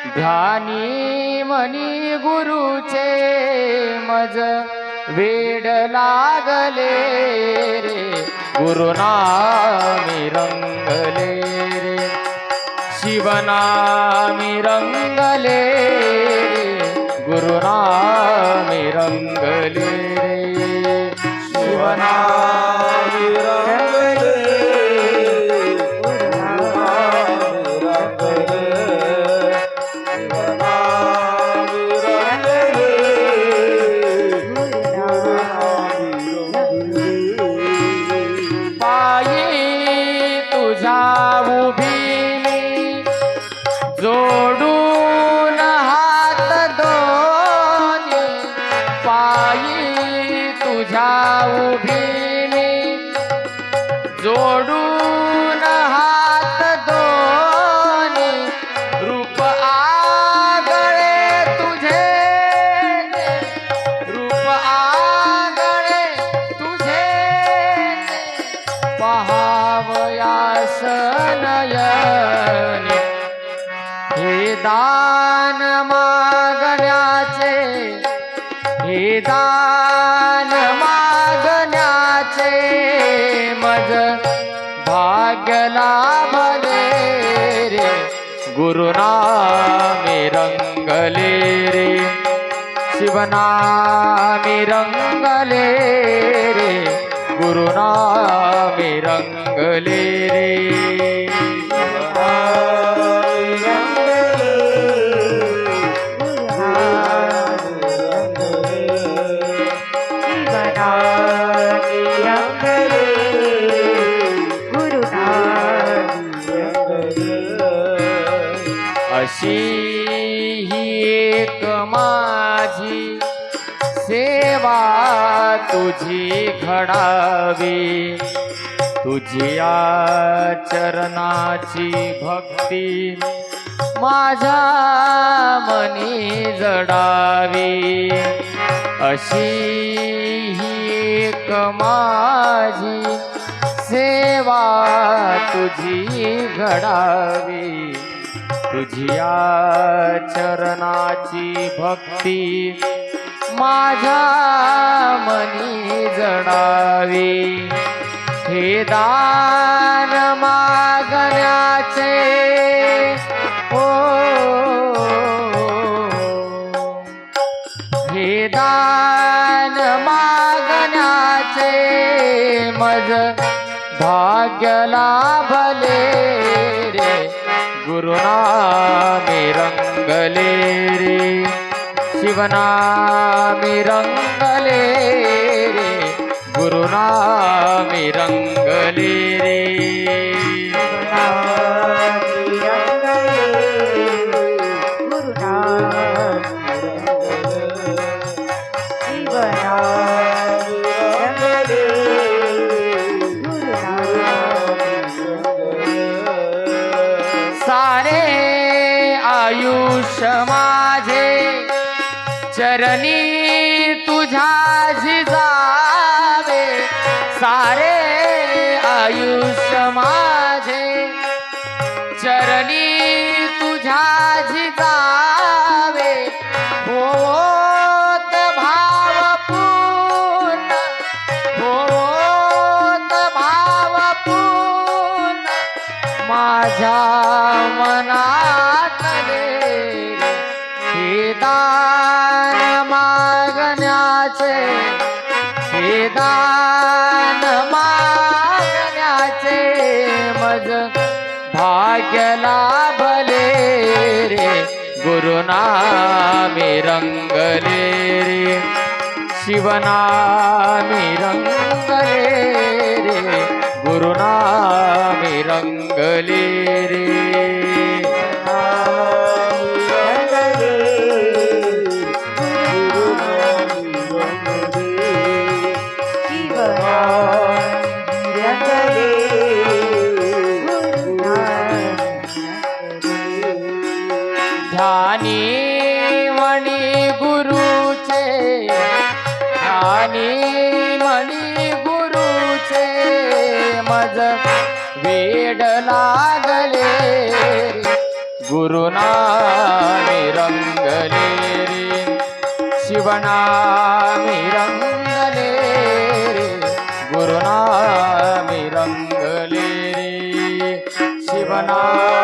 ध्यानी मनी गुरुचे मज वेड लागले रे, गुरुनामी रंगले रे, शिवनामी रंगले रे, गुरुनामी रंगले रे, शिवनामी रंगले जोडून हात दोन्ही पायी तुझ्या उभी मी, जोडून हात दोन्ही रूप आगळे तुझे, रूप आगळे तुझे पहावयास नयनी, हे दान मागण्याचे, हे दान मागण्याचे मज भाग्य लाभले रे, गुरुनामी रंगले रे, शिवनामी रंगले रे, गुरुनामी रंगले रे, अशी ही एक माझी सेवा तुझी घडावी, तुझ्या चरणाची भक्ती माझ्या मनी जडावी, अशी ही एक माझी सेवा तुझी घडावी, तुझ्या चरणाची भक्ती माझ्या मनी जडावी, हे दान मागण्याचे ओ, हे दान मागण्याचे मज भाग्य लाभले रे, गुरुनामी रंगले रे, शिवनामी रंगले रे, गुरुनामी रंगले रे, सारे आयुष्य माझे चरणी तुझ्या झिजावे, सारे आयुष्य माझे चरणी तुझ्या झिजावे, होत भावपूर्ण, होत भावपूर्ण माझ्या मनात रे, हे दान मागण्याचे, हे दान मागण्याचे मज भाग्य लाभले रे, गुरुनामी रंगले रे, शिवनामी रंगले रे, गुरुनामी रंगले रे, ध्यानी मनी गुरुचे, ध्यानी मनी गुरुचे मज वेड लागले, गुरुनामी शिवनामी रंगले रे गुरुनामी रंगले रे शिवनामी